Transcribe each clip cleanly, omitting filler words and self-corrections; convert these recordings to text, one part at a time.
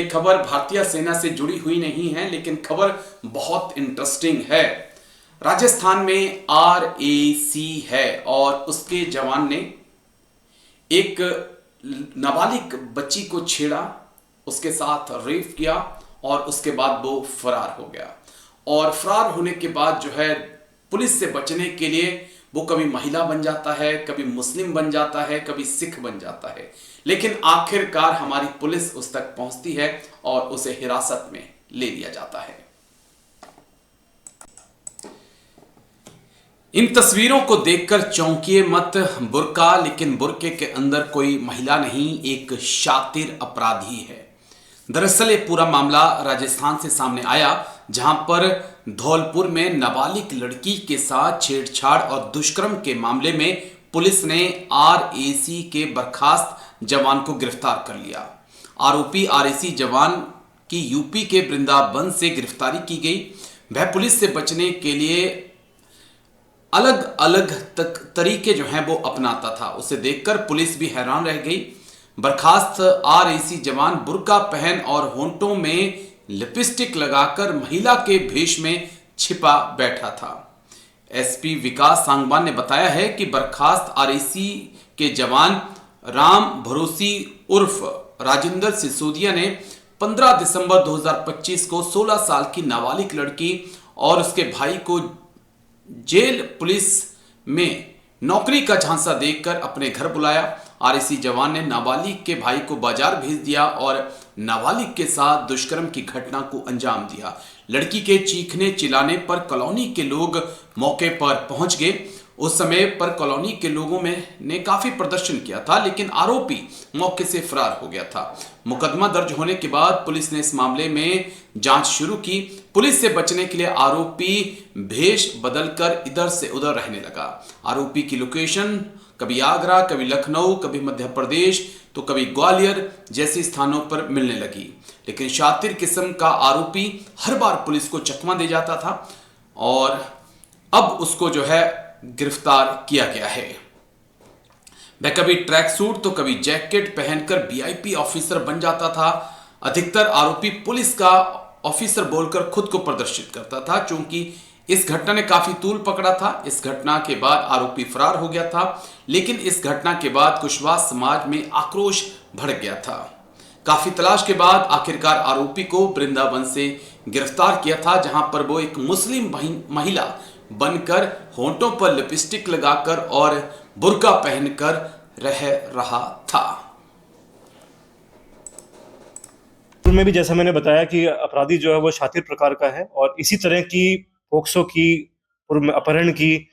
ये खबर भारतीय सेना से जुड़ी हुई नहीं है, लेकिन खबर बहुत इंटरेस्टिंग है। राजस्थान में RAC है और उसके जवान ने एक नाबालिग बच्ची को छेड़ा, उसके साथ रेप किया और उसके बाद वो फरार हो गया। और फरार होने के बाद जो है, पुलिस से बचने के लिए वो कभी महिला बन जाता है, कभी मुस्लिम बन जाता है, कभी सिख बन जाता है, लेकिन आखिरकार हमारी पुलिस उस तक पहुंचती है और उसे हिरासत में ले लिया जाता है। इन तस्वीरों को देखकर चौंकिए मत। बुर्का, लेकिन बुर्के के अंदर कोई महिला नहीं, एक शातिर अपराधी है। दरअसल ये पूरा मामला राजस्थान से सामने आया, जहां पर धौलपुर में नाबालिग लड़की के साथ छेड़छाड़ और दुष्कर्म के मामले में पुलिस ने RAC के बर्खास्त जवान को गिरफ्तार कर लिया। आरोपी RAC जवान की यूपी के वृंदावन से गिरफ्तारी की गई। वह पुलिस से बचने के लिए अलग अलग तरीके जो हैं वो अपनाता था। उसे देखकर पुलिस भी हैरान रह गई। बर्खास्त RAC जवान बुर्का पहन और होंठों में लिपस्टिक लगाकर महिला के भेष में छिपा बैठा था। SP विकास सांगवान ने बताया है कि बर्खास्त RAC के जवान राम भरोसी उर्फ राजेंद्र सिसोदिया ने 15 दिसंबर 2025 को 16 साल की नाबालिग लड़की और उसके भाई को जेल पुलिस में नौकरी का झांसा देकर अपने घर बुलाया। RAC जवान ने नाबालिग के भाई को बाजार भेज दिया और नाबालिग के साथ दुष्कर्म की घटना को अंजाम दिया। लड़की के चीखने चिल्लाने पर कॉलोनी के लोग मौके पर पहुंच गए। उस समय पर कॉलोनी के लोगों में ने काफी प्रदर्शन किया था, लेकिन आरोपी मौके से फरार हो गया था। मुकदमा दर्ज होने के बाद पुलिस ने इस मामले में जांच शुरू की। पुलिस से बचने के लिए आरोपी भेष बदलकर इधर से उधर रहने लगा। आरोपी की लोकेशन कभी आगरा, कभी लखनऊ, कभी मध्य प्रदेश तो कभी ग्वालियर जैसे स्थानों पर मिलने लगी। लेकिन शातिर किस्म का आरोपी हर बार पुलिस को चकमा दे जाता था और अब उसको जो है गिरफ्तार किया गया है। वह कभी ट्रैक सूट तो कभी जैकेट पहनकर VIP ऑफिसर बन जाता था। अधिकतर आरोपी पुलिस का ऑफिसर बोलकर खुद को प्रदर्शित करता था। चूंकि इस घटना ने काफी तूल पकड़ा था, इस घटना के बाद आरोपी फरार हो गया था, लेकिन इस घटना के बाद कुशवाहा समाज में आक्रोश भड़क गया था। काफी तलाश के बाद आखिरकार आरोपी को वृंदावन से गिरफ्तार किया था, जहां पर वो एक मुस्लिम महिला बनकर होंठों पर लिपस्टिक लगाकर और बुर्का पहनकर रह रहा था। में भी जैसा मैंने बताया कि अपराधी जो है वो शातिर प्रकार का है और इसी तरह की पोक्सो की, अपहरण की,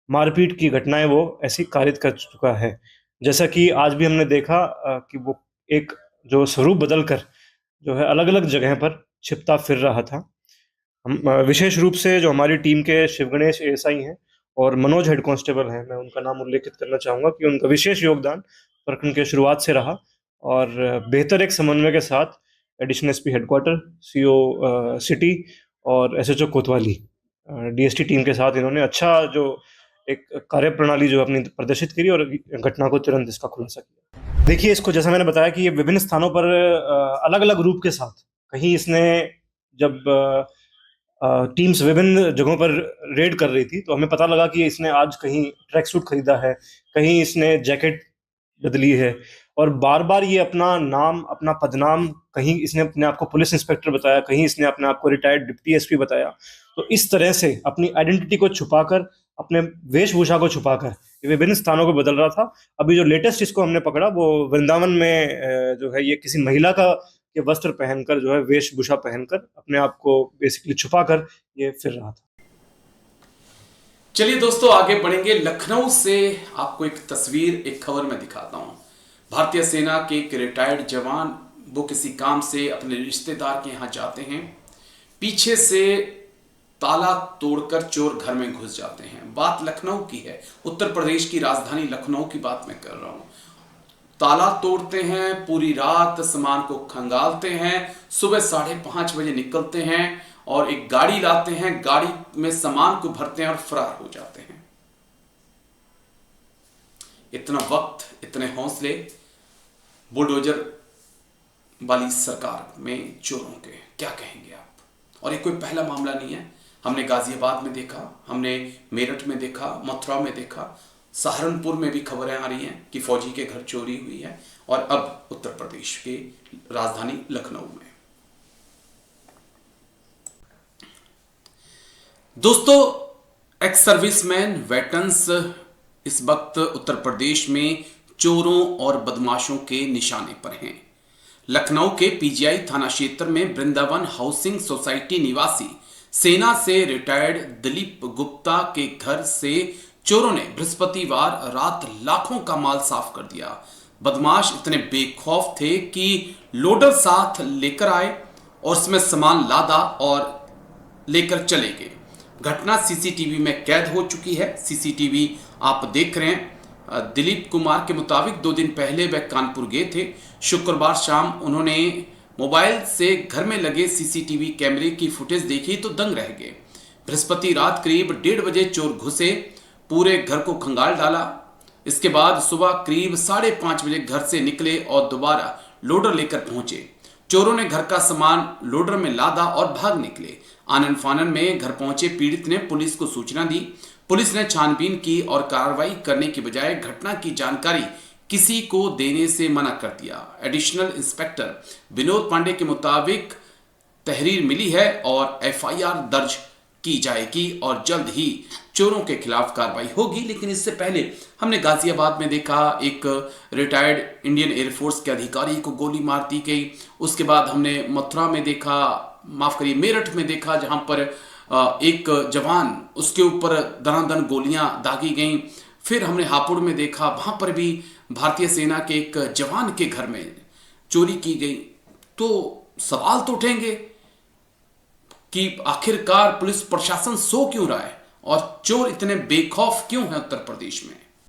मारपीट की घटनाएं वो ऐसी कारित कर चुका है। जैसा कि आज भी हमने देखा कि वो एक जो स्वरूप बदलकर जो है अलग अलग जगह पर छिपता फिर रहा था। हम विशेष रूप से जो हमारी टीम के शिव गणेश ASI हैं और मनोज हेड कांस्टेबल हैं, मैं उनका नाम उल्लेखित करना चाहूँगा कि उनका विशेष योगदान प्रकरण के शुरुआत से रहा और बेहतर एक समन्वय के साथ additional SP headquarter, CO city और SHO कोतवाली DST टीम के साथ इन्होंने अच्छा जो एक कार्य प्रणाली जो अपनी प्रदर्शित करी और घटना को तुरंत इसका खुलासा किया। देखिए, इसको जैसा मैंने बताया कि ये विभिन्न स्थानों पर अलग अलग रूप के साथ, कहीं इसने जब टीम्स विभिन्न जगहों पर रेड कर रही थी तो हमें पता लगा कि इसने आज कहीं ट्रैक सूट खरीदा है, कहीं इसने जैकेट बदली है और बार बार ये अपना नाम, अपना पदनाम, कहीं इसने अपने आप को पुलिस इंस्पेक्टर बताया, कहीं इसने अपने आप को रिटायर्ड डिप्टी SP बताया। तो इस तरह से अपनी आइडेंटिटी को छुपाकर, अपने वेशभूषा को छुपाकर ये विभिन्न स्थानों को बदल रहा था। अभी जो लेटेस्ट इसको हमने पकड़ा वो वृंदावन में जो है ये किसी महिला का के वस्त्र पहनकर, जो है वेशभूषा पहनकर अपने आप को बेसिकली छुपाकर ये फिर रहा था। चलिए दोस्तों, आगे बढ़ेंगे। लखनऊ से आपको एक तस्वीर, एक खबर में दिखाता हूं। भारतीय सेना के एक रिटायर्ड जवान, वो किसी काम से अपने रिश्तेदार के यहां जाते हैं। पीछे से ताला तोड़कर चोर घर में घुस जाते हैं। बात लखनऊ की है, उत्तर प्रदेश की राजधानी लखनऊ की बात मैं कर रहा हूं। ताला तोड़ते हैं, पूरी रात सामान को खंगालते हैं, सुबह 5:30 बजे निकलते हैं और एक गाड़ी लाते हैं, गाड़ी में सामान को भरते हैं और फरार हो जाते हैं। इतना वक्त, इतने हौसले, बुलडोजर वाली सरकार में चोरों के क्या कहेंगे आप? और ये कोई पहला मामला नहीं है, हमने गाजियाबाद में देखा, हमने मेरठ में देखा, मथुरा में देखा, सहारनपुर में भी खबरें आ रही हैं कि फौजी के घर चोरी हुई है, और अब उत्तर प्रदेश के राजधानी लखनऊ में। दोस्तों, एक्स सर्विसमैन वेटरन्स इस वक्त उत्तर प्रदेश में चोरों और बदमाशों के निशाने पर हैं। लखनऊ के पीजीआई थाना क्षेत्र में वृंदावन हाउसिंग सोसाइटी निवासी सेना से रिटायर्ड दिलीप गुप्ता के घर से चोरों ने बृहस्पतिवार रात लाखों का माल साफ कर दिया। बदमाश इतने बेखौफ थे कि लोडर साथ लेकर आए और उसमें सामान लादा और लेकर चले गए। घटना सीसीटीवी में कैद हो चुकी है। सीसीटीवी आप देख रहे हैं। दिलीप कुमार के मुताबिक 2 दिन पहले वह कानपुर गए थे। शुक्रवार शाम उन्होंने मोबाइल से घर में लगे सीसीटीवी कैमरे की फुटेज देखी तो दंग रह गए। बृहस्पति रात करीब 1:30 बजे चोर घुसे, पूरे घर को खंगाल डाला। इसके बाद सुबह करीब 5:30 बजे घर से निकले और दोबारा लोडर लेकर पहुंचे। चोरों ने घर का सामान लोडर में लादा और भाग निकले। आनन फानन में घर पहुंचे पीड़ित ने पुलिस को सूचना दी। पुलिस ने छानबीन की और कार्रवाई करने की बजाय घटना की जानकारी किसी को देने से मना कर दिया। एडिशनल इंस्पेक्टर विनोद पांडे के मुताबिक तहरीर मिली है और एफआईआर दर्ज की जाएगी और जल्द ही चोरों के खिलाफ कार्रवाई होगी। लेकिन इससे पहले हमने गाजियाबाद में देखा, एक रिटायर्ड इंडियन एयरफोर्स के अधिकारी को गोली मार दी गई। उसके बाद हमने मथुरा में देखा, माफ करिए मेरठ में देखा, जहां पर एक जवान, उसके ऊपर दनादन गोलियां दागी गईं। फिर हमने हापुड़ में देखा, वहां पर भी भारतीय सेना के एक जवान के घर में चोरी की गई। तो सवाल तो उठेंगे कि आखिरकार पुलिस प्रशासन सो क्यों रहा है और चोर इतने बेखौफ क्यों है उत्तर प्रदेश में।